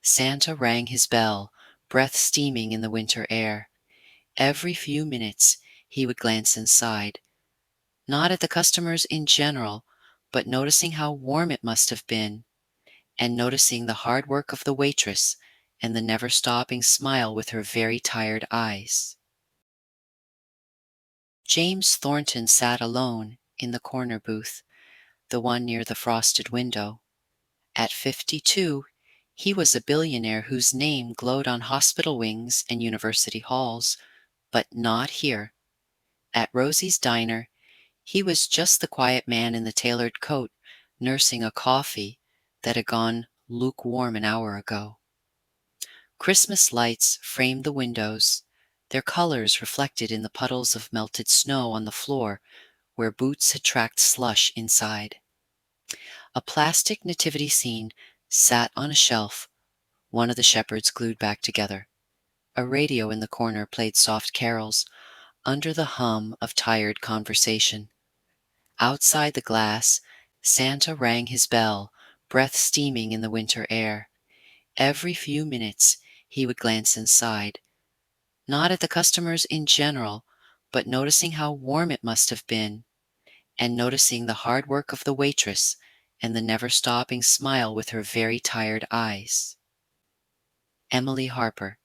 Santa rang his bell, breath steaming in the winter air. Every few minutes he would glance inside, not at the customers in general, but noticing how warm it must have been, and noticing the hard work of the waitress and the never-stopping smile with her very tired eyes. James Thornton sat alone in the corner booth, the one near the frosted window. At 52, he was a billionaire whose name glowed on hospital wings and university halls, but not here. At Rosie's diner, he was just the quiet man in the tailored coat, nursing a coffee that had gone lukewarm an hour ago. Christmas lights framed the windows, their colors reflected in the puddles of melted snow on the floor where boots had tracked slush inside. A plastic nativity scene sat on a shelf, one of the shepherds glued back together. A radio in the corner played soft carols under the hum of tired conversation. Outside the glass, Santa rang his bell, breath steaming in the winter air. Every few minutes he would glance inside, not at the customers in general, but noticing how warm it must have been, and noticing the hard work of the waitress and the never-stopping smile with her very tired eyes. Emily Harper.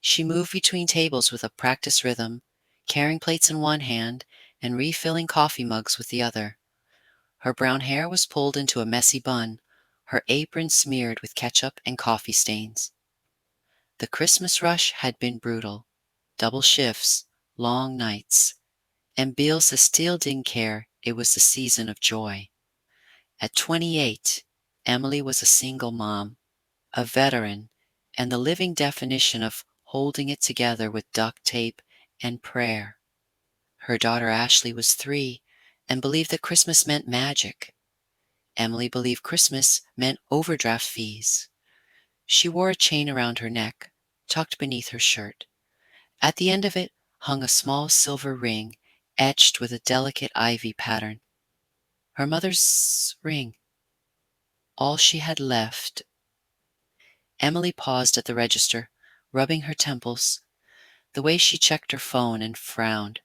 She moved between tables with a practiced rhythm, carrying plates in one hand and refilling coffee mugs with the other. Her brown hair was pulled into a messy bun, her apron smeared with ketchup and coffee stains. The Christmas rush had been brutal. Double shifts, long nights. And Bielsa still didn't care. It was the season of joy. At 28, Emily was a single mom, a veteran, and the living definition of holding it together with duct tape and prayer. Her daughter Ashley was 3 and believed that Christmas meant magic. Emily believed Christmas meant overdraft fees. She wore a chain around her neck, tucked beneath her shirt. At the end of it hung a small silver ring, etched with a delicate ivy pattern. Her mother's ring. All she had left. Emily paused at the register, rubbing her temples. The way she checked her phone and frowned.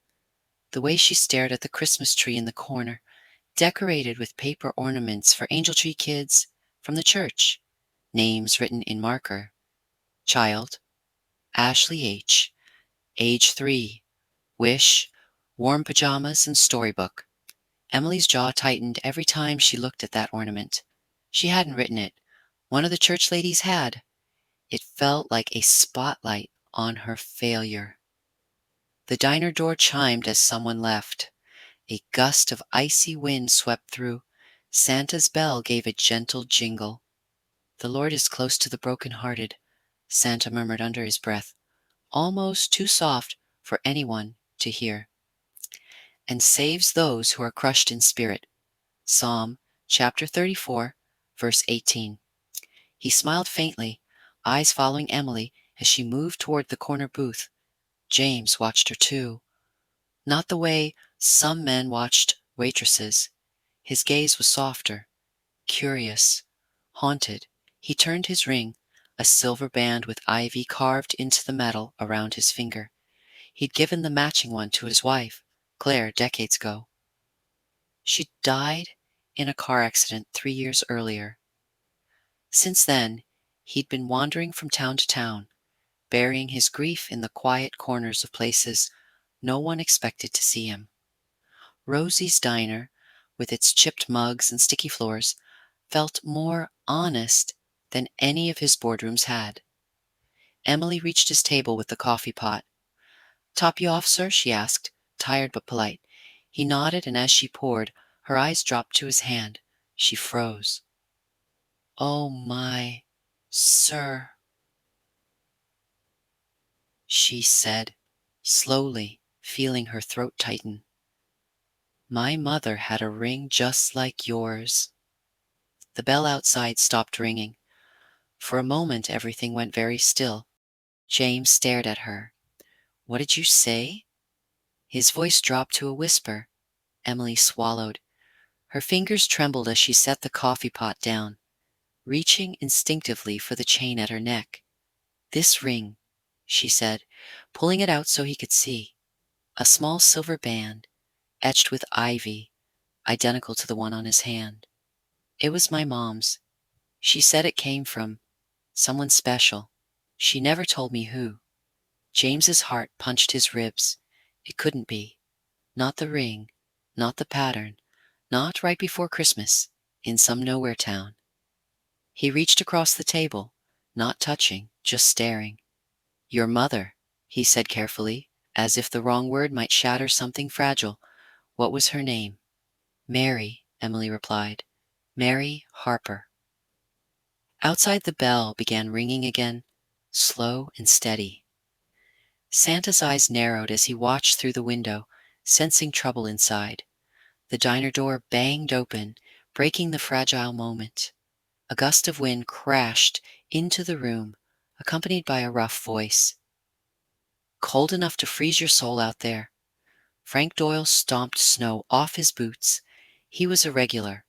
The way she stared at the Christmas tree in the corner, decorated with paper ornaments for Angel Tree kids from the church. Names written in marker. Child, Ashley H., age 3, wish, warm pajamas and storybook. Emily's jaw tightened every time she looked at that ornament. She hadn't written it. One of the church ladies had. It felt like a spotlight on her failure. The diner door chimed as someone left. A gust of icy wind swept through. Santa's bell gave a gentle jingle. "The Lord is close to the broken-hearted," Santa murmured under his breath, almost too soft for anyone to hear. "And saves those who are crushed in spirit." Psalm chapter 34, verse 18. He smiled faintly, eyes following Emily as she moved toward the corner booth. James watched her too. Not the way some men watched waitresses. His gaze was softer, curious, haunted. He turned his ring, a silver band with ivy carved into the metal around his finger. He'd given the matching one to his wife, Claire, decades ago. She died in a car accident 3 years earlier. Since then, he'd been wandering from town to town, burying his grief in the quiet corners of places no one expected to see him. Rosie's diner, with its chipped mugs and sticky floors, felt more honest than any of his boardrooms had. Emily reached his table with the coffee pot. "Top you off, sir?" she asked, tired but polite. He nodded, and as she poured, her eyes dropped to his hand. She froze. "Oh, my, sir," she said, slowly, feeling her throat tighten. "My mother had a ring just like yours." The bell outside stopped ringing. For a moment everything went very still. James stared at her. "What did you say?" His voice dropped to a whisper. Emily swallowed. Her fingers trembled as she set the coffee pot down. reaching instinctively for the chain at her neck. "This ring," she said, pulling it out so he could see. A small silver band, etched with ivy, identical to the one on his hand. It was my mom's. She said it came from someone special. She never told me who. James's heart punched his ribs. It couldn't be. Not the ring, not the pattern, not right before Christmas, in some nowhere town. He reached across the table, not touching, just staring. "Your mother," he said carefully, as if the wrong word might shatter something fragile. "What was her name?" "Mary," Emily replied. "Mary Harper." Outside the bell began ringing again, slow and steady. Santa's eyes narrowed as he watched through the window, sensing trouble inside. The diner door banged open, breaking the fragile moment. A gust of wind crashed into the room, accompanied by a rough voice. "Cold enough to freeze your soul out there." Frank Doyle stomped snow off his boots. He was a regular,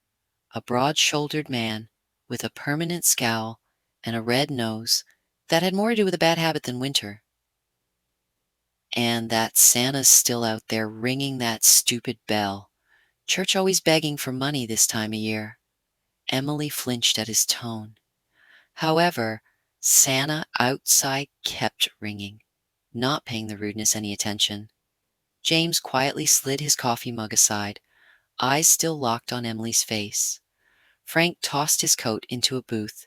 a broad-shouldered man with a permanent scowl and a red nose that had more to do with a bad habit than winter. "And that Santa's still out there ringing that stupid bell. Church always begging for money this time of year." Emily flinched at his tone. However, Santa outside kept ringing, not paying the rudeness any attention. James quietly slid his coffee mug aside, eyes still locked on Emily's face. Frank tossed his coat into a booth,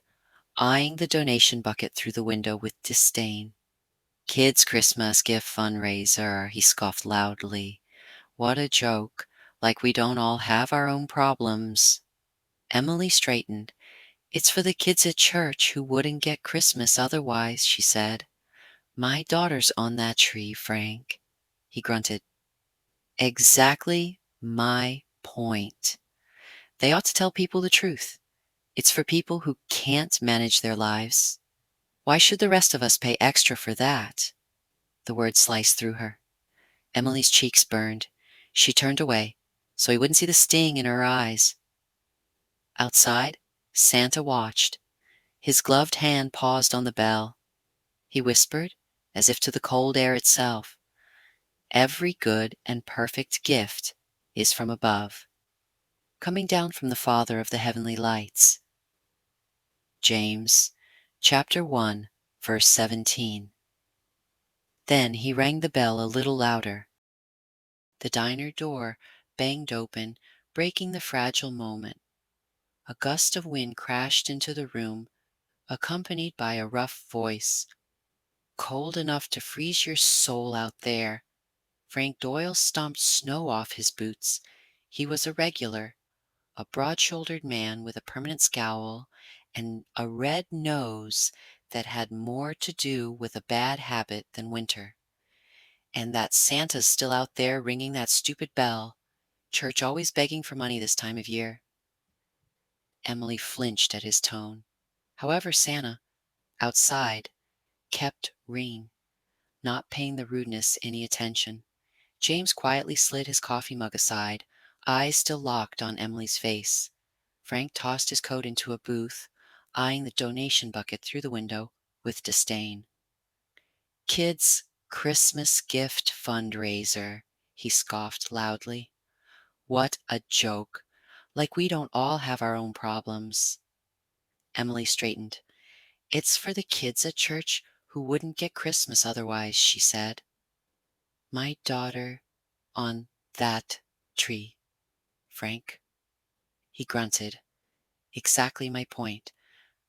eyeing the donation bucket through the window with disdain. "Kids' Christmas gift fundraiser," he scoffed loudly. "What a joke, like we don't all have our own problems." Emily straightened. "It's for the kids at church who wouldn't get Christmas otherwise," she said. "My daughter's on that tree, Frank." He grunted. "Exactly my point. They ought to tell people the truth. It's for people who can't manage their lives. Why should the rest of us pay extra for that?" The word sliced through her. Emily's cheeks burned. She turned away, so he wouldn't see the sting in her eyes. Outside, Santa watched. His gloved hand paused on the bell. He whispered, as if to the cold air itself, "Every good and perfect gift is from above, coming down from the Father of the heavenly lights." James, chapter 1, verse 17. Then he rang the bell a little louder. The diner door banged open, breaking the fragile moment. A gust of wind crashed into the room, accompanied by a rough voice. "Cold enough to freeze your soul out there." Frank Doyle stomped snow off his boots. He was a regular, a broad-shouldered man with a permanent scowl and a red nose that had more to do with a bad habit than winter. "And that Santa's still out there ringing that stupid bell. Church always begging for money this time of year." Emily flinched at his tone. However, Santa, outside, kept ringing, not paying the rudeness any attention. James quietly slid his coffee mug aside, eyes still locked on Emily's face. Frank tossed his coat into a booth, eyeing the donation bucket through the window with disdain. "Kids' Christmas gift fundraiser," he scoffed loudly. "What a joke, like we don't all have our own problems." Emily straightened. "It's for the kids at church who wouldn't get Christmas otherwise," she said. "My daughter on that tree, Frank." He grunted. "Exactly my point.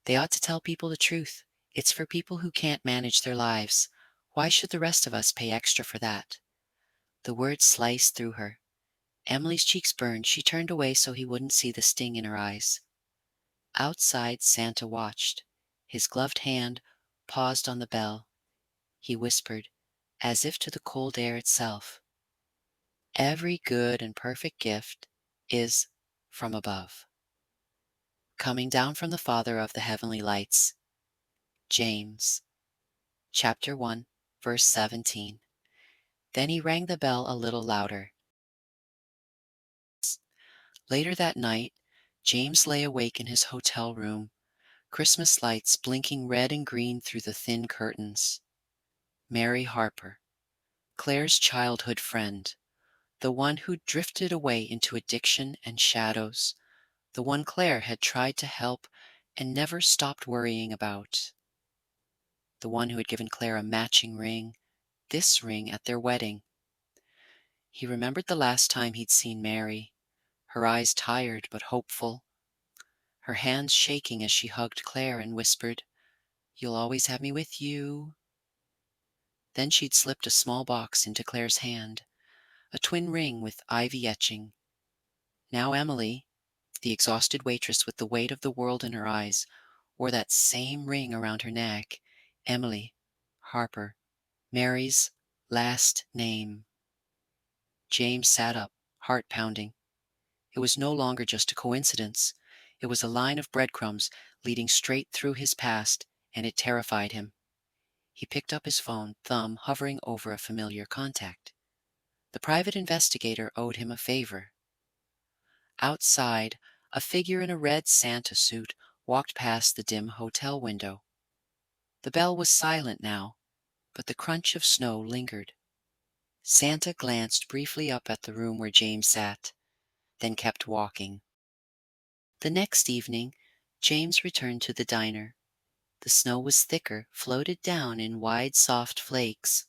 They ought to tell people the truth. It's for people who can't manage their lives. Why should the rest of us pay extra for that?" The words sliced through her. Emily's cheeks burned. She turned away so he wouldn't see the sting in her eyes. Outside, Santa watched. His gloved hand paused on the bell. He whispered, as if to the cold air itself, "Every good and perfect gift is from above, coming down from the Father of the heavenly lights." James, chapter 1, verse 17. Then he rang the bell a little louder. Later that night, James lay awake in his hotel room, Christmas lights blinking red and green through the thin curtains. Mary Harper, Claire's childhood friend, the one who drifted away into addiction and shadows, the one Claire had tried to help and never stopped worrying about, the one who had given Claire a matching ring, this ring at their wedding. He remembered the last time he'd seen Mary, her eyes tired but hopeful, her hands shaking as she hugged Claire and whispered, "You'll always have me with you." Then she'd slipped a small box into Claire's hand, a twin ring with ivy etching. Now Emily, the exhausted waitress with the weight of the world in her eyes, wore that same ring around her neck. Emily Harper, Mary's last name. James sat up, heart pounding. It was no longer just a coincidence. It was a line of breadcrumbs leading straight through his past, and it terrified him. He picked up his phone, thumb hovering over a familiar contact. The private investigator owed him a favor. Outside, a figure in a red Santa suit walked past the dim hotel window. The bell was silent now, but the crunch of snow lingered. Santa glanced briefly up at the room where James sat, then kept walking. The next evening, James returned to the diner. The snow was thicker, floated down in wide, soft flakes.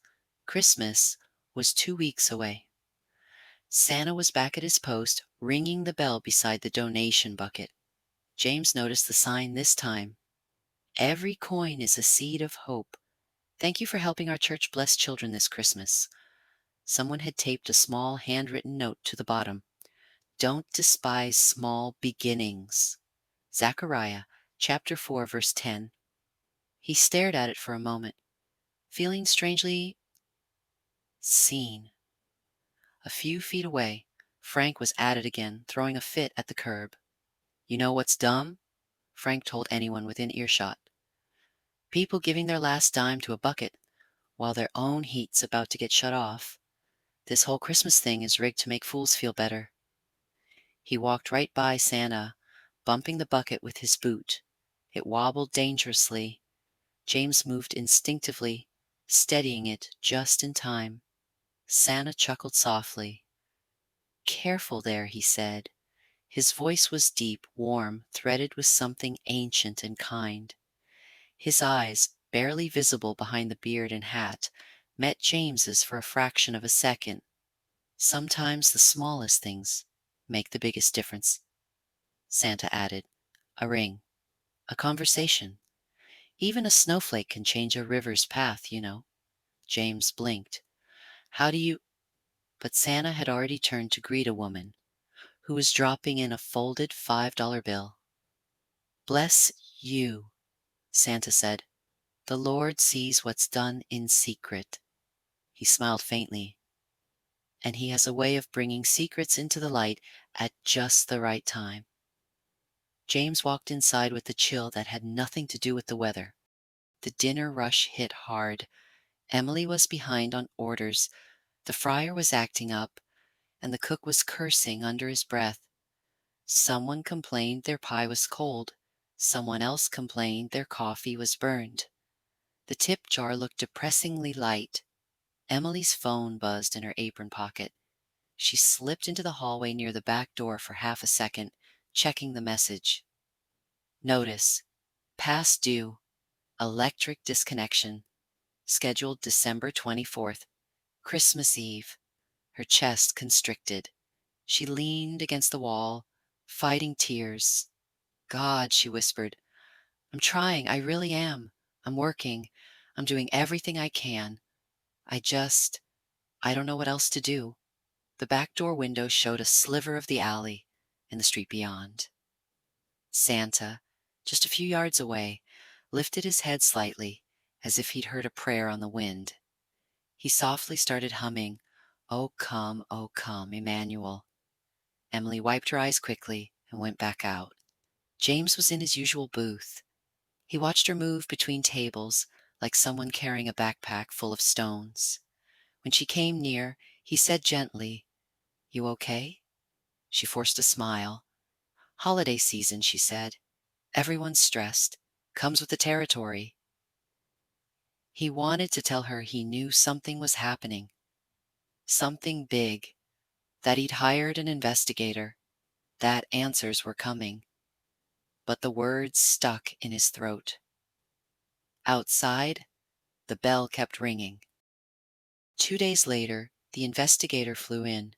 Christmas was 2 weeks away. Santa was back at his post, ringing the bell beside the donation bucket. James noticed the sign this time. "Every coin is a seed of hope. Thank you for helping our church bless children this Christmas." Someone had taped a small handwritten note to the bottom. "Don't despise small beginnings." Zechariah chapter 4, verse 10. He stared at it for a moment, feeling strangely seen. A few feet away, Frank was at it again, throwing a fit at the curb. "You know what's dumb?" Frank told anyone within earshot. "People giving their last dime to a bucket while their own heat's about to get shut off. This whole Christmas thing is rigged to make fools feel better." He walked right by Santa, bumping the bucket with his boot. It wobbled dangerously. James moved instinctively, steadying it just in time. Santa chuckled softly. "Careful there," he said. His voice was deep, warm, threaded with something ancient and kind. His eyes, barely visible behind the beard and hat, met James's for a fraction of a second. "Sometimes the smallest things make the biggest difference," Santa added. "A ring, a conversation. Even a snowflake can change a river's path, you know." James blinked. "How do you—" But Santa had already turned to greet a woman who was dropping in a folded $5 bill. "Bless you," Santa said. "The Lord sees what's done in secret." He smiled faintly. "And he has a way of bringing secrets into the light at just the right time." James walked inside with a chill that had nothing to do with the weather. The dinner rush hit hard. Emily was behind on orders. The fryer was acting up, and the cook was cursing under his breath. Someone complained their pie was cold. Someone else complained their coffee was burned. The tip jar looked depressingly light. Emily's phone buzzed in her apron pocket. She slipped into the hallway near the back door for half a second, checking the message. Notice: past due, electric disconnection, scheduled December 24th, Christmas Eve. Her chest constricted. She leaned against the wall, fighting tears. "God," she whispered, "I'm trying, I really am. I'm working. I'm doing everything I can. I don't know what else to do." The back door window showed a sliver of the alley and the street beyond. Santa, just a few yards away, lifted his head slightly, as if he'd heard a prayer on the wind. He softly started humming, "O come, Emmanuel." Emily wiped her eyes quickly and went back out. James was in his usual booth. He watched her move between tables like someone carrying a backpack full of stones. When she came near, he said gently, "You okay?" She forced a smile. "Holiday season," she said. "Everyone's stressed. Comes with the territory. He wanted to tell her he knew something was happening, something big, that he'd hired an investigator, that answers were coming. But the words stuck in his throat. Outside, the bell kept ringing. 2 days later, the investigator flew in.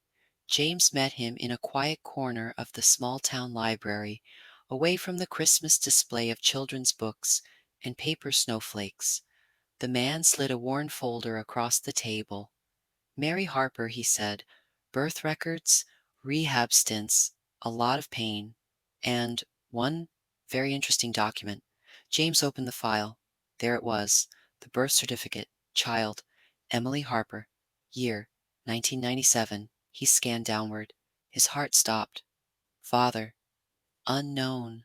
James met him in a quiet corner of the small town library, away from the Christmas display of children's books and paper snowflakes. The man slid a worn folder across the table. Mary Harper, he said, birth records, rehab stints, a lot of pain, and one very interesting document. James opened the file. There it was, the birth certificate, child, Emily Harper, year 1997. He scanned downward. His heart stopped. Father, unknown.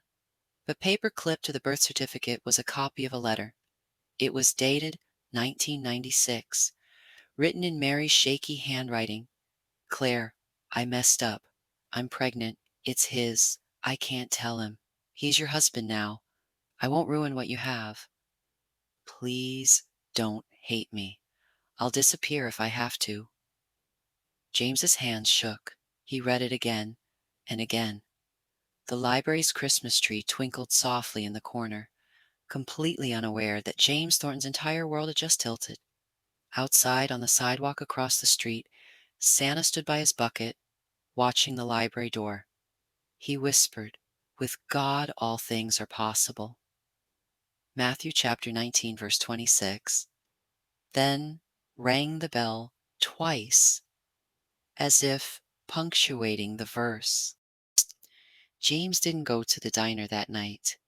The paper clipped to the birth certificate was a copy of a letter. It was dated 1996, written in Mary's shaky handwriting. Claire, I messed up. I'm pregnant. It's his. I can't tell him. He's your husband now. I won't ruin what you have. Please don't hate me. I'll disappear if I have to. James's hands shook. He read it again and again. The library's Christmas tree twinkled softly in the corner, completely unaware that James Thornton's entire world had just tilted. Outside, on the sidewalk across the street, Santa stood by his bucket, watching the library door. He whispered, "With God all things are possible." Matthew chapter 19, verse 26. Then rang the bell twice, as if punctuating the verse. James didn't go to the diner that night.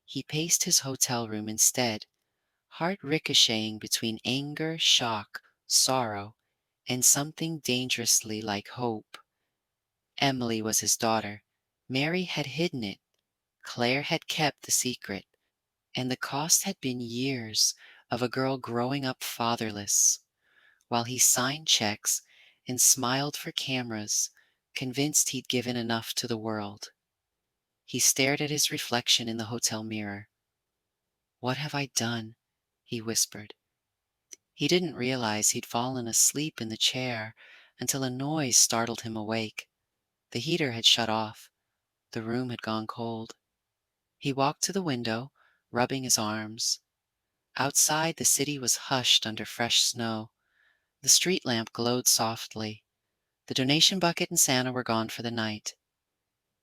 He paced his hotel room instead, heart ricocheting between anger, shock, sorrow, and something dangerously like hope. Emily was his daughter. Mary had hidden it. Claire had kept the secret. And the cost had been years of a girl growing up fatherless. While he signed checks and smiled for cameras, convinced he'd given enough to the world, he stared at his reflection in the hotel mirror. "What have I done?" he whispered. He didn't realize he'd fallen asleep in the chair until a noise startled him awake. The heater had shut off. The room had gone cold. He walked to the window, rubbing his arms. Outside, the city was hushed under fresh snow. The street lamp glowed softly. The donation bucket and Santa were gone for the night.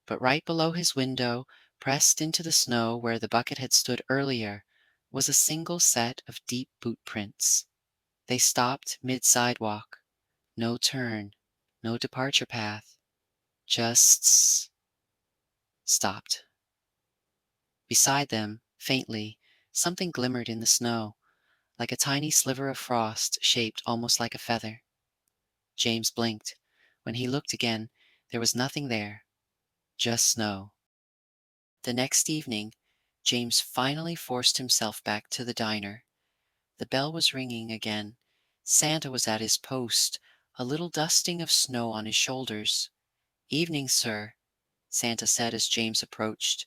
But right below his window, pressed into the snow where the bucket had stood earlier, was a single set of deep boot prints. They stopped mid-sidewalk. No turn, no departure path. Just stopped. Beside them, faintly, something glimmered in the snow, like a tiny sliver of frost shaped almost like a feather. James blinked. When he looked again, there was nothing there, just snow. The next evening, James finally forced himself back to the diner. The bell was ringing again. Santa was at his post, a little dusting of snow on his shoulders. "Evening, sir," Santa said as James approached.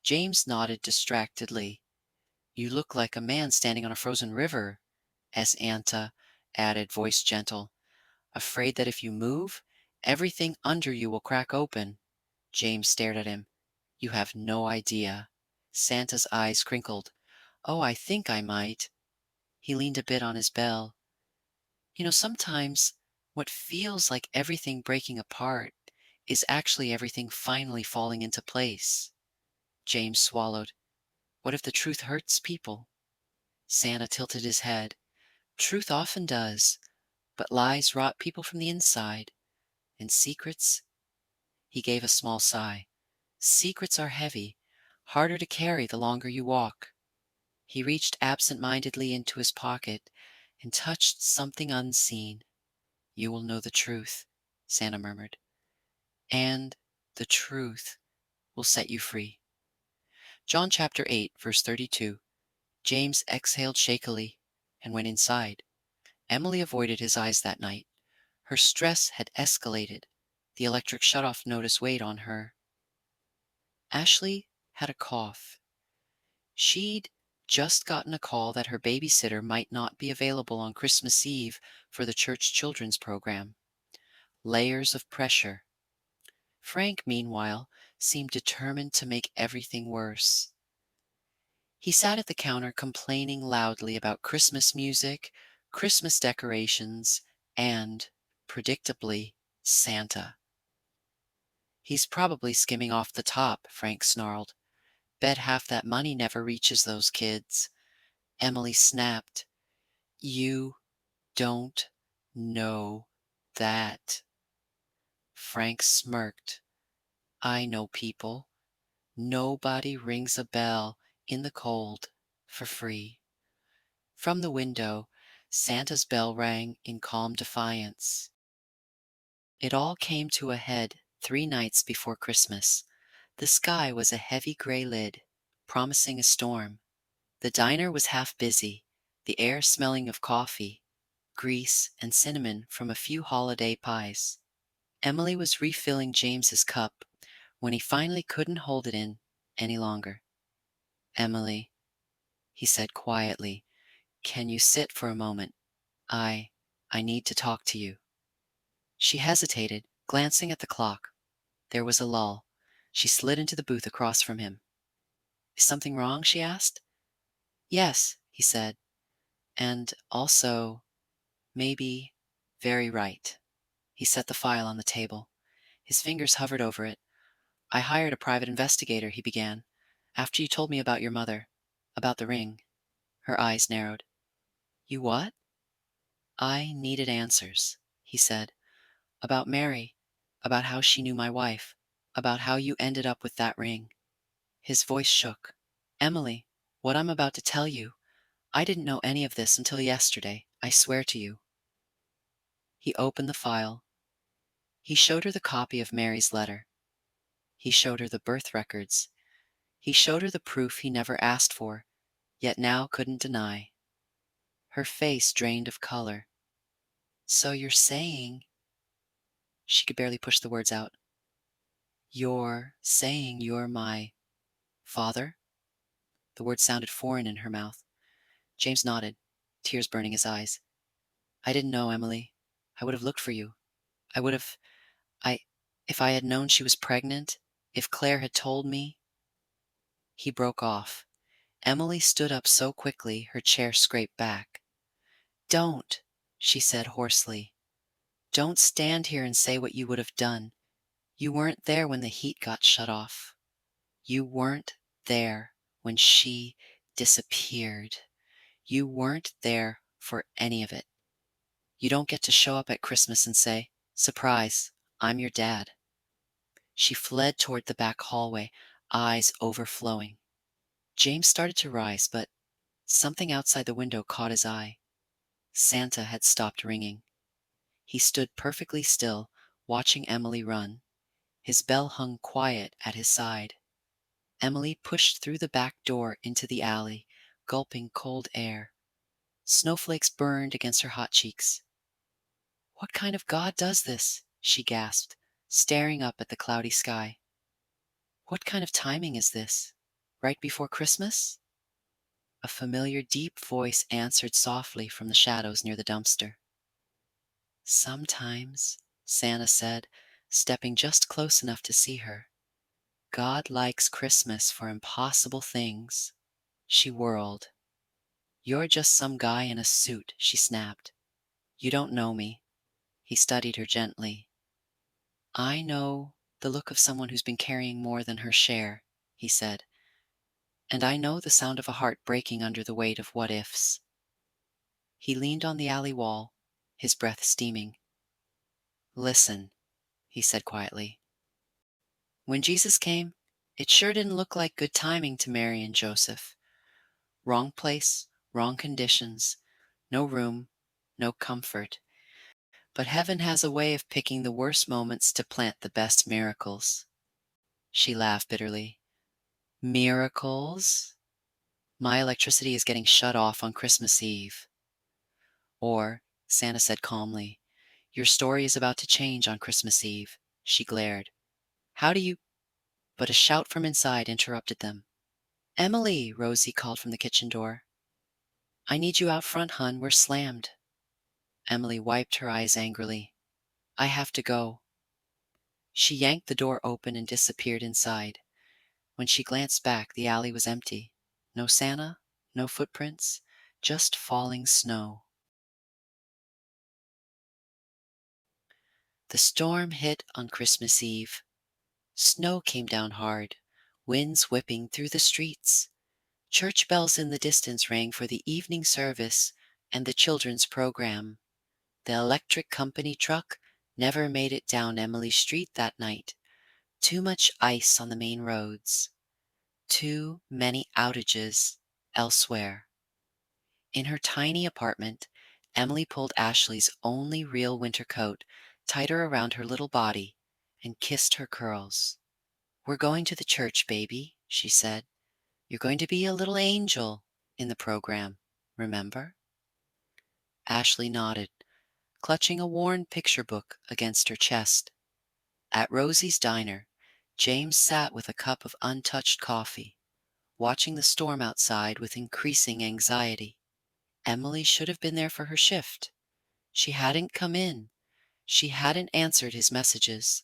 James nodded distractedly. "You look like a man standing on a frozen river," as Anta added, voice gentle. "Afraid that if you move, everything under you will crack open." James stared at him. "You have no idea." Santa's eyes crinkled. "Oh, I think I might." He leaned a bit on his bell. Sometimes what feels like everything breaking apart is actually everything finally falling into place." James swallowed. "What if the truth hurts people?" Santa tilted his head. "Truth often does, but lies rot people from the inside. And secrets?" He gave a small sigh. "Secrets are heavy, harder to carry the longer you walk." He reached absent-mindedly into his pocket and touched something unseen. "You will know the truth," Santa murmured. "And the truth will set you free." John chapter 8, verse 32. James exhaled shakily and went inside. Emily avoided his eyes that night. Her stress had escalated. The electric shutoff notice weighed on her. Ashley had a cough. She'd just gotten a call that her babysitter might not be available on Christmas Eve for the church children's program. Layers of pressure. Frank, meanwhile, seemed determined to make everything worse. He sat at the counter complaining loudly about Christmas music, Christmas decorations, and, predictably, Santa. "He's probably skimming off the top," Frank snarled. "Bet half that money never reaches those kids." Emily snapped. "You don't know that." Frank smirked. "I know people. Nobody rings a bell in the cold for free." From the window, Santa's bell rang in calm defiance. It all came to a head 3 nights before Christmas. The sky was a heavy gray lid, promising a storm. The diner was half busy, the air smelling of coffee, grease, and cinnamon from a few holiday pies. Emily was refilling James's cup when he finally couldn't hold it in any longer. "Emily," he said quietly, "can you sit for a moment? I I need to talk to you." She hesitated, glancing at the clock. There was a lull. She slid into the booth across from him. "Is something wrong?" she asked. "Yes," he said, "and also, maybe, very right." He set the file on the table. His fingers hovered over it. "I hired a private investigator," he began, "after you told me about your mother, about the ring." Her eyes narrowed. "You what?" "I needed answers," he said. "About Mary, about how she knew my wife, about how you ended up with that ring." His voice shook. "Emily, what I'm about to tell you, I didn't know any of this until yesterday, I swear to you." He opened the file. He showed her the copy of Mary's letter. He showed her the birth records. He showed her the proof he never asked for, yet now couldn't deny. Her face drained of color. "So you're saying—" She could barely push the words out. "You're saying you're my father?" The words sounded foreign in her mouth. James nodded, tears burning his eyes. "I didn't know, Emily. I would have looked for you. I would have... I... If I had known she was pregnant, if Claire had told me—" He broke off. Emily stood up so quickly her chair scraped back. "Don't," she said hoarsely. "Don't stand here and say what you would have done. You weren't there when the heat got shut off. You weren't there when she disappeared. You weren't there for any of it. You don't get to show up at Christmas and say, 'Surprise, I'm your dad.'" She fled toward the back hallway, eyes overflowing. James started to rise, but something outside the window caught his eye. Santa had stopped ringing. He stood perfectly still, watching Emily run. His bell hung quiet at his side. Emily pushed through the back door into the alley, gulping cold air. Snowflakes burned against her hot cheeks. "What kind of God does this?" she gasped, staring up at the cloudy sky. "What kind of timing is this? Right before Christmas?" A familiar deep voice answered softly from the shadows near the dumpster. "Sometimes," Santa said, stepping just close enough to see her. "God likes Christmas for impossible things." She whirled. "You're just some guy in a suit," she snapped. "You don't know me." He studied her gently. "I know the look of someone who's been carrying more than her share," he said. "And I know the sound of a heart breaking under the weight of what-ifs." He leaned on the alley wall, his breath steaming. "Listen," he said quietly. "When Jesus came, it sure didn't look like good timing to Mary and Joseph. Wrong place, wrong conditions, no room, no comfort. But heaven has a way of picking the worst moments to plant the best miracles." She laughed bitterly. "Miracles? My electricity is getting shut off on Christmas Eve." Or, Santa said calmly, "Your story is about to change on Christmas Eve." She glared. "How do you—" But a shout from inside interrupted them. Emily, Rosie called from the kitchen door. I need you out front, hun. We're slammed. Emily wiped her eyes angrily. I have to go. She yanked the door open and disappeared inside. When she glanced back, the alley was empty. No Santa, no footprints, just falling snow. The storm hit on Christmas Eve. Snow came down hard, winds whipping through the streets. Church bells in the distance rang for the evening service and the children's program. The electric company truck never made it down Emily Street that night. Too much ice on the main roads. Too many outages elsewhere. In her tiny apartment, Emily pulled Ashley's only real winter coat tighter around her little body and kissed her curls. We're going to the church, baby, she said. You're going to be a little angel in the program, remember? Ashley nodded, clutching a worn picture book against her chest. At Rosie's diner, James sat with a cup of untouched coffee, watching the storm outside with increasing anxiety. Emily should have been there for her shift. She hadn't come in. She hadn't answered his messages.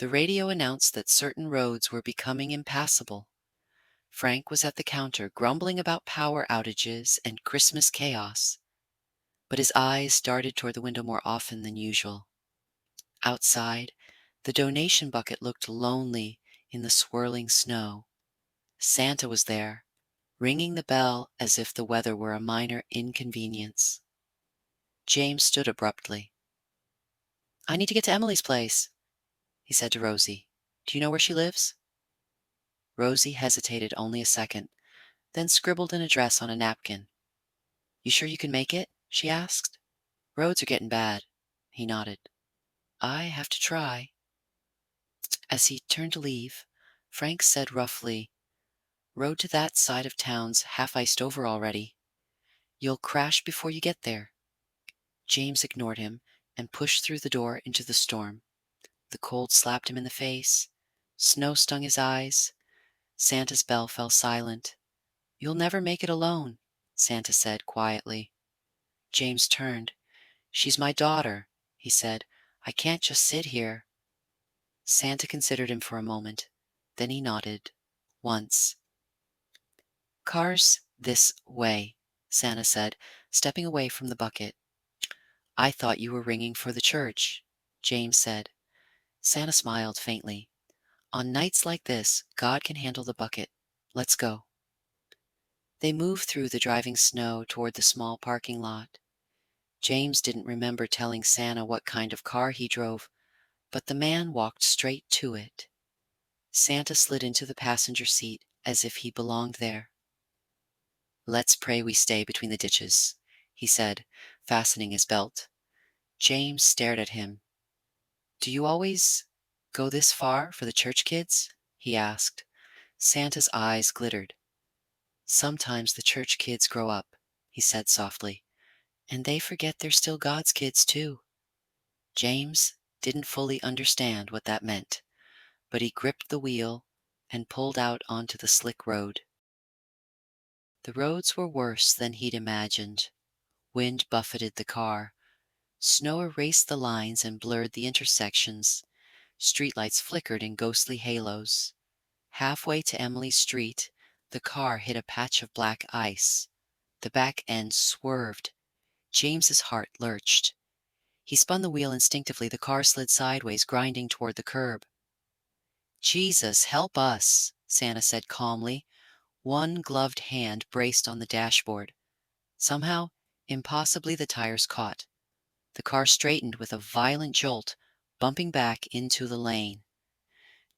The radio announced that certain roads were becoming impassable. Frank was at the counter grumbling about power outages and Christmas chaos, but his eyes darted toward the window more often than usual. Outside, the donation bucket looked lonely in the swirling snow. Santa was there, ringing the bell as if the weather were a minor inconvenience. James stood abruptly. I need to get to Emily's place, he said to Rosie. Do you know where she lives? Rosie hesitated only a second, then scribbled an address on a napkin. You sure you can make it? She asked. Roads are getting bad. He nodded. I have to try. As he turned to leave, Frank said roughly, Road to that side of town's half iced over already. You'll crash before you get there. James ignored him and pushed through the door into the storm. The cold slapped him in the face. Snow stung his eyes. Santa's bell fell silent. You'll never make it alone, Santa said quietly. James turned. She's my daughter, he said. I can't just sit here. Santa considered him for a moment. Then he nodded. Once. Cars this way, Santa said, stepping away from the bucket. I thought you were ringing for the church, James said. Santa smiled faintly. On nights like this, God can handle the bucket. Let's go. They moved through the driving snow toward the small parking lot. James didn't remember telling Santa what kind of car he drove, but the man walked straight to it. Santa slid into the passenger seat as if he belonged there. Let's pray we stay between the ditches, he said, fastening his belt. James stared at him. Do you always go this far for the church kids? He asked. Santa's eyes glittered. Sometimes the church kids grow up, he said softly, and they forget they're still God's kids too. James didn't fully understand what that meant, but he gripped the wheel and pulled out onto the slick road. The roads were worse than he'd imagined. Wind buffeted the car. Snow erased the lines and blurred the intersections. Streetlights flickered in ghostly halos. Halfway to Emily's street, the car hit a patch of black ice. The back end swerved. James's heart lurched. He spun the wheel instinctively. The car slid sideways, grinding toward the curb. Jesus, help us, Santa said calmly. One gloved hand braced on the dashboard. Somehow, impossibly, the tires caught. The car straightened with a violent jolt, bumping back into the lane.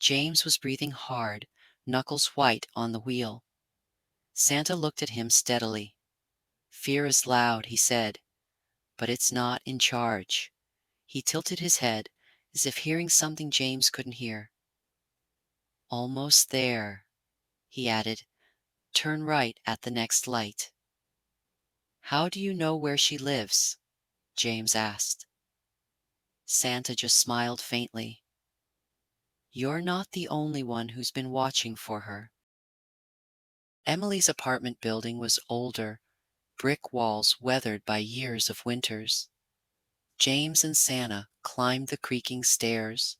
James was breathing hard, knuckles white on the wheel. Santa looked at him steadily. Fear is loud, he said, but it's not in charge. He tilted his head, as if hearing something James couldn't hear. Almost there, he added. Turn right at the next light. How do you know where she lives? James asked. Santa just smiled faintly. You're not the only one who's been watching for her. Emily's apartment building was older, brick walls weathered by years of winters. James and Santa climbed the creaking stairs.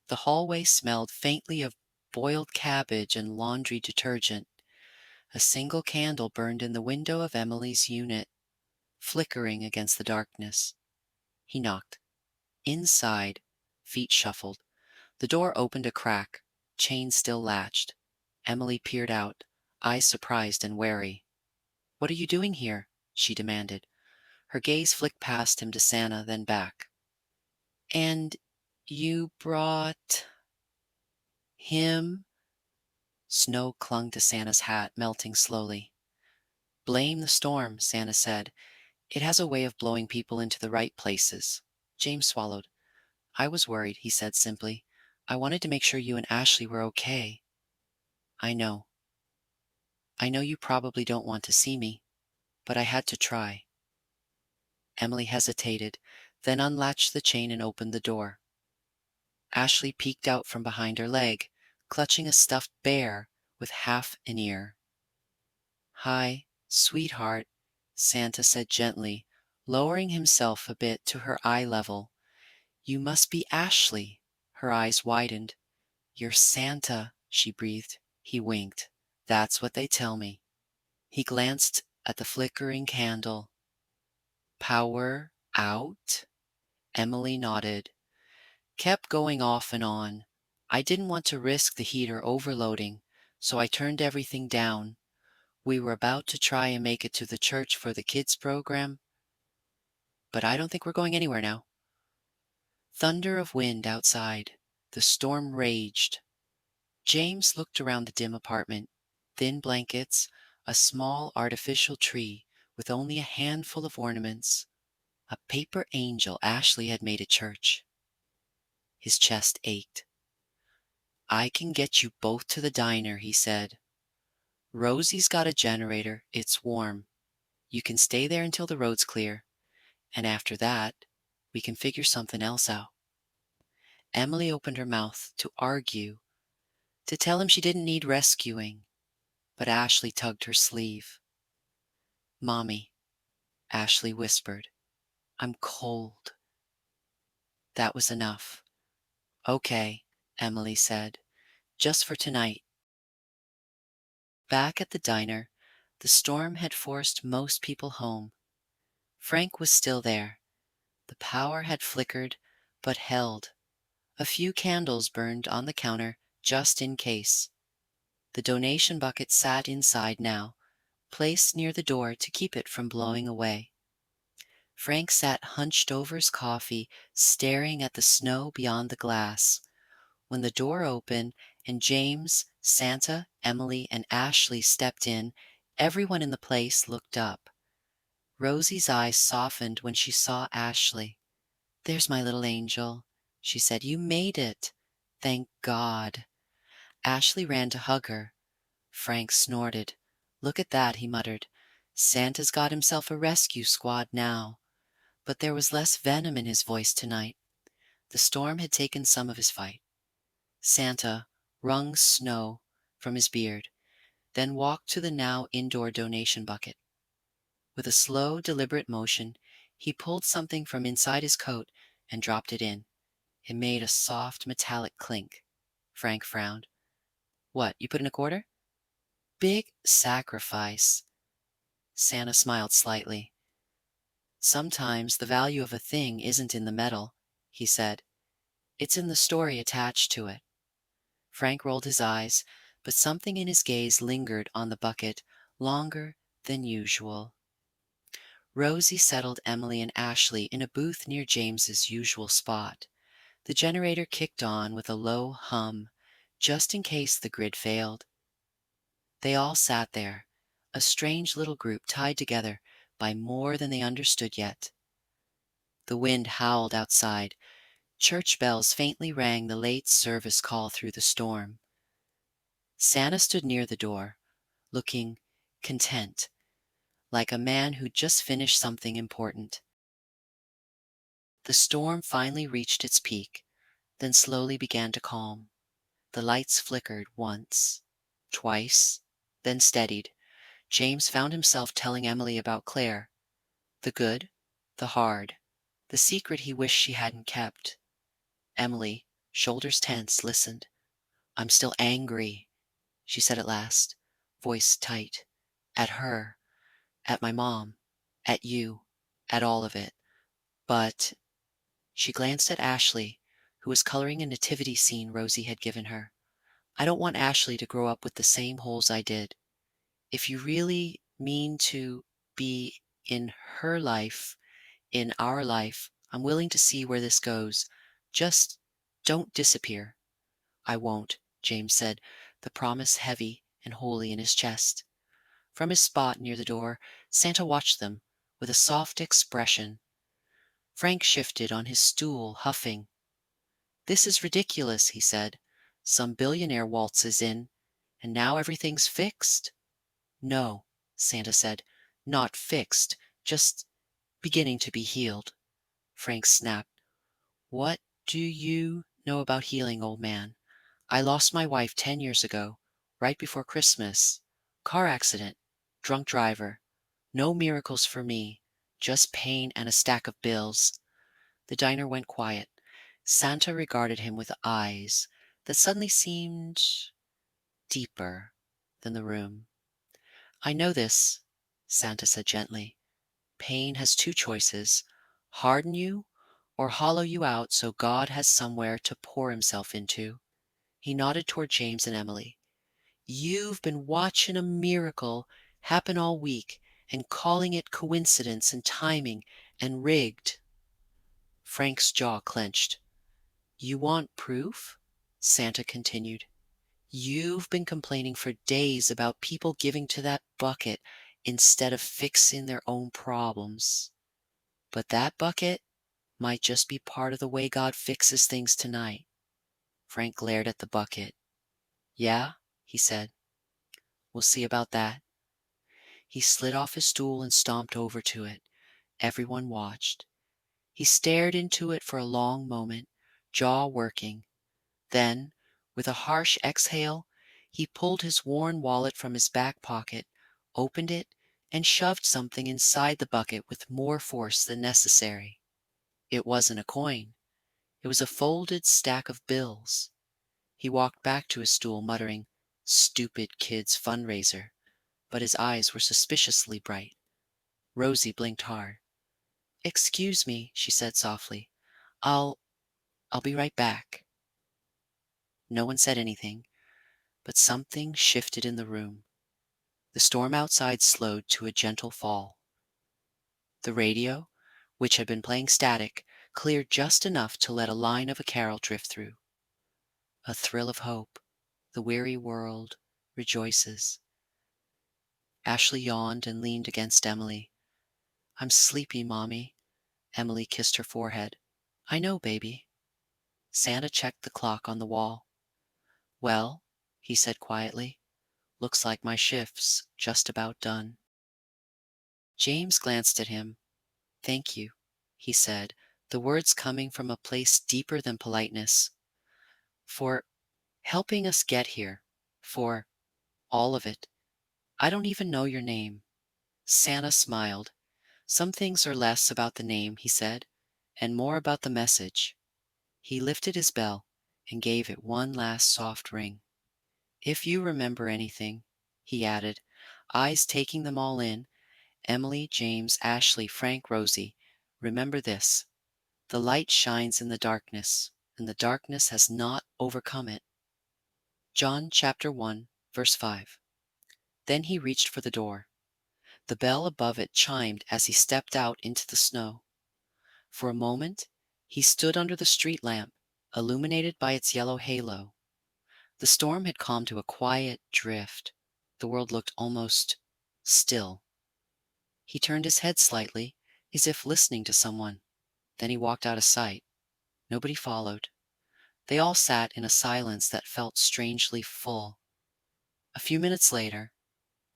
The hallway smelled faintly of boiled cabbage and laundry detergent. A single candle burned in the window of Emily's unit, flickering against the darkness. He knocked. Inside, feet shuffled. The door opened a crack, chain still latched. Emily peered out, eyes surprised and wary. "What are you doing here?" she demanded. Her gaze flicked past him to Santa, then back. "And you brought him?" Snow clung to Santa's hat, melting slowly. "Blame the storm," Santa said. "It has a way of blowing people into the right places." James swallowed. "I was worried," he said simply. "I wanted to make sure you and Ashley were okay." "I know. I know you probably don't want to see me, but I had to try." Emily hesitated, then unlatched the chain and opened the door. Ashley peeked out from behind her leg, clutching a stuffed bear with half an ear. "Hi, sweetheart," Santa said gently, lowering himself a bit to her eye level. "You must be Ashley." Her eyes widened. "You're Santa," she breathed. He winked. "That's what they tell me." He glanced at the flickering candle. "Power out?" Emily nodded. "Kept going off and on. I didn't want to risk the heater overloading, so I turned everything down. We were about to try and make it to the church for the kids' program, but I don't think we're going anywhere now." Thunder of wind outside. The storm raged. James looked around the dim apartment. Thin blankets, a small artificial tree with only a handful of ornaments, a paper angel Ashley had made at church. His chest ached. "I can get you both to the diner," he said. "Rosie's got a generator. It's warm. You can stay there until the road's clear, and after that, we can figure something else out." Emily opened her mouth to argue, to tell him she didn't need rescuing, but Ashley tugged her sleeve. "Mommy," Ashley whispered, "I'm cold." That was enough. "Okay," Emily said, "just for tonight." Back at the diner, the storm had forced most people home. Frank was still there. The power had flickered, but held. A few candles burned on the counter, just in case. The donation bucket sat inside now, placed near the door to keep it from blowing away. Frank sat hunched over his coffee, staring at the snow beyond the glass. When the door opened and James, Santa, Emily, and Ashley stepped in, everyone in the place looked up. Rosie's eyes softened when she saw Ashley. "There's my little angel," she said. "You made it. Thank God." Ashley ran to hug her. Frank snorted. "Look at that," he muttered. "Santa's got himself a rescue squad now." But there was less venom in his voice tonight. The storm had taken some of his fight. Santa wrung snow from his beard, then walked to the now indoor donation bucket. With a slow, deliberate motion, he pulled something from inside his coat and dropped it in. It made a soft, metallic clink. Frank frowned. "What, you put in a quarter?" "Big sacrifice." Santa smiled slightly. "Sometimes the value of a thing isn't in the metal," he said. "It's in the story attached to it." Frank rolled his eyes, but something in his gaze lingered on the bucket longer than usual. Rosie settled Emily and Ashley in a booth near James's usual spot. The generator kicked on with a low hum, just in case the grid failed. They all sat there, a strange little group tied together by more than they understood yet. The wind howled outside. Church bells faintly rang the late service call through the storm. Santa stood near the door, looking content, like a man who'd just finished something important. The storm finally reached its peak, then slowly began to calm. The lights flickered once, twice, then steadied. James found himself telling Emily about Claire, the good, the hard, the secret he wished she hadn't kept. Emily, shoulders tense, listened. "I'm still angry," she said at last, voice tight. "At her, at my mom, at you, at all of it. But—" she glanced at Ashley, who was coloring a nativity scene Rosie had given her. "I don't want Ashley to grow up with the same holes I did. If you really mean to be in her life, in our life, I'm willing to see where this goes. Just don't disappear." "I won't," James said, the promise heavy and holy in his chest. From his spot near the door, Santa watched them with a soft expression. Frank shifted on his stool, huffing. "This is ridiculous," he said. "Some billionaire waltzes in, and now everything's fixed?" "No," Santa said, "not fixed, just beginning to be healed." Frank snapped. "What do you know about healing, old man? I lost my wife 10 years ago, right before Christmas. Car accident, drunk driver. No miracles for me, just pain and a stack of bills." The diner went quiet. Santa regarded him with eyes that suddenly seemed deeper than the room. "I know this," Santa said gently. "Pain has two choices: harden you or hollow you out so God has somewhere to pour himself into." He nodded toward James and Emily. "You've been watching a miracle happen all week and calling it coincidence and timing and rigged." Frank's jaw clenched. "You want proof?" Santa continued. "You've been complaining for days about people giving to that bucket instead of fixing their own problems. But that bucket might just be part of the way God fixes things tonight." Frank glared at the bucket. "Yeah?" he said. "We'll see about that." He slid off his stool and stomped over to it. Everyone watched. He stared into it for a long moment, jaw working. Then, with a harsh exhale, he pulled his worn wallet from his back pocket, opened it, and shoved something inside the bucket with more force than necessary. It wasn't a coin. It was a folded stack of bills. He walked back to his stool, muttering, "Stupid kid's fundraiser," but his eyes were suspiciously bright. Rosie blinked hard. "Excuse me," she said softly. I'll be right back." No one said anything, but something shifted in the room. The storm outside slowed to a gentle fall. The radio, which had been playing static, cleared just enough to let a line of a carol drift through. "A thrill of hope. The weary world rejoices." Ashley yawned and leaned against Emily. "I'm sleepy, Mommy." Emily kissed her forehead. "I know, baby." Santa checked the clock on the wall. "Well," he said quietly, "looks like my shift's just about done." James glanced at him. "Thank you," he said, the words coming from a place deeper than politeness, "for helping us get here, for all of it. I don't even know your name." Santa smiled. "Some things are less about the name," he said, "and more about the message." He lifted his bell and gave it one last soft ring. "If you remember anything," he added, eyes taking them all in, "Emily, James, Ashley, Frank, Rosie, remember this: the light shines in the darkness, and the darkness has not overcome it." John chapter 1, verse 5. Then he reached for the door. The bell above it chimed as he stepped out into the snow. For a moment, he stood under the street lamp, illuminated by its yellow halo. The storm had calmed to a quiet drift. The world looked almost still. He turned his head slightly, as if listening to someone. Then he walked out of sight. Nobody followed. They all sat in a silence that felt strangely full. A few minutes later,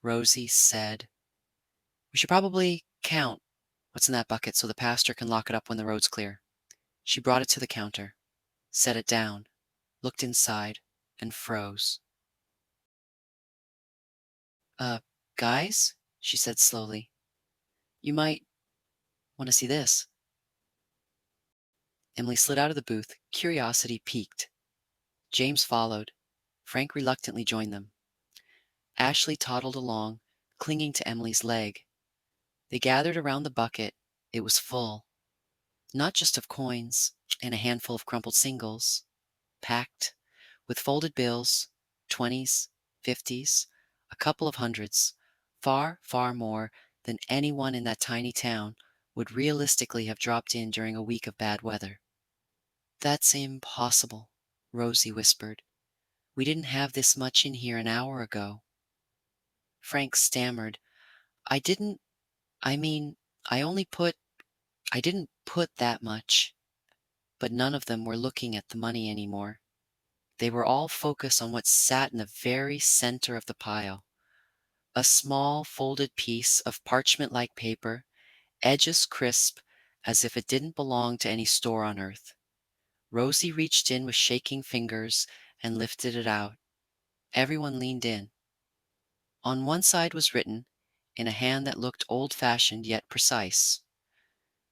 Rosie said, "We should probably count what's in that bucket so the pastor can lock it up when the road's clear." She brought it to the counter, set it down, looked inside, and froze. Guys, she said slowly, you might want to see this. Emily slid out of the booth, curiosity piqued. James followed. Frank reluctantly joined them. Ashley toddled along, clinging to Emily's leg. They gathered around the bucket. It was full, not just of coins and a handful of crumpled singles, packed with folded bills, 20s, 50s, a couple of hundreds, far, far more than anyone in that tiny town would realistically have dropped in during a week of bad weather. That's impossible, Rosie whispered. We didn't have this much in here an hour ago. Frank stammered. I didn't, I mean, I only put, I didn't put that much. But none of them were looking at the money anymore. They were all focused on what sat in the very center of the pile. A small folded piece of parchment-like paper, edges crisp as if it didn't belong to any store on earth. Rosie reached in with shaking fingers and lifted it out. Everyone leaned in. On one side was written, in a hand that looked old-fashioned yet precise,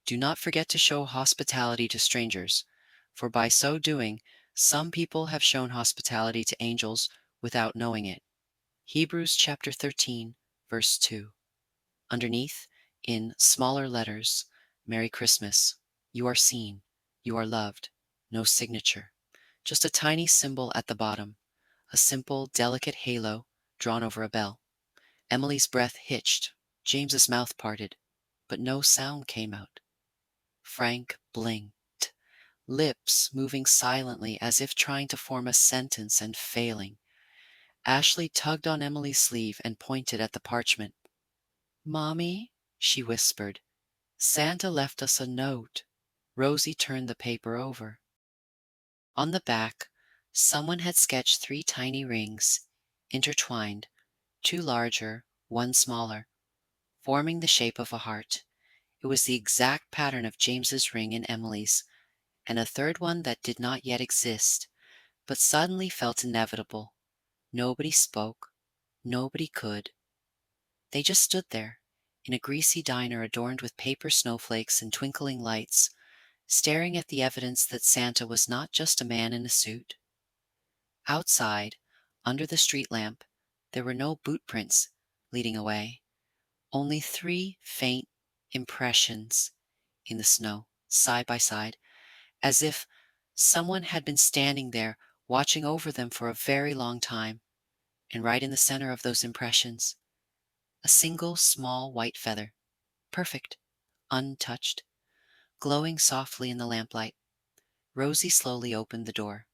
"Do not forget to show hospitality to strangers, for by so doing, some people have shown hospitality to angels without knowing it." Hebrews chapter 13, verse 2. Underneath, in smaller letters, "Merry Christmas. You are seen. You are loved." No signature. Just a tiny symbol at the bottom. A simple, delicate halo drawn over a bell. Emily's breath hitched. James's mouth parted, but no sound came out. Frank blinked, lips moving silently as if trying to form a sentence and failing. Ashley tugged on Emily's sleeve and pointed at the parchment. "Mommy," she whispered, "Santa left us a note." Rosie turned the paper over. On the back, someone had sketched 3 tiny rings, intertwined, 2 larger, 1 smaller, forming the shape of a heart. It was the exact pattern of James's ring and Emily's, and a third one that did not yet exist, but suddenly felt inevitable. Nobody spoke. Nobody could. They just stood there, in a greasy diner adorned with paper snowflakes and twinkling lights, staring at the evidence that Santa was not just a man in a suit. Outside, under the street lamp, there were no boot prints leading away, only 3 faint impressions in the snow, side by side, as if someone had been standing there watching over them for a very long time. And right in the center of those impressions, a single small white feather, perfect, untouched, glowing softly in the lamplight. Rosie slowly opened the door.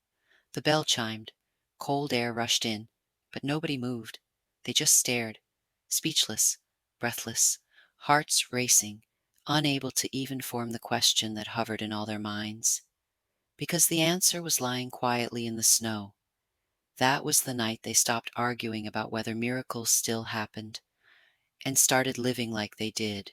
The bell chimed. Cold air rushed in, but nobody moved. They just stared, speechless, breathless, hearts racing, unable to even form the question that hovered in all their minds. Because the answer was lying quietly in the snow. That was the night they stopped arguing about whether miracles still happened, and started living like they did.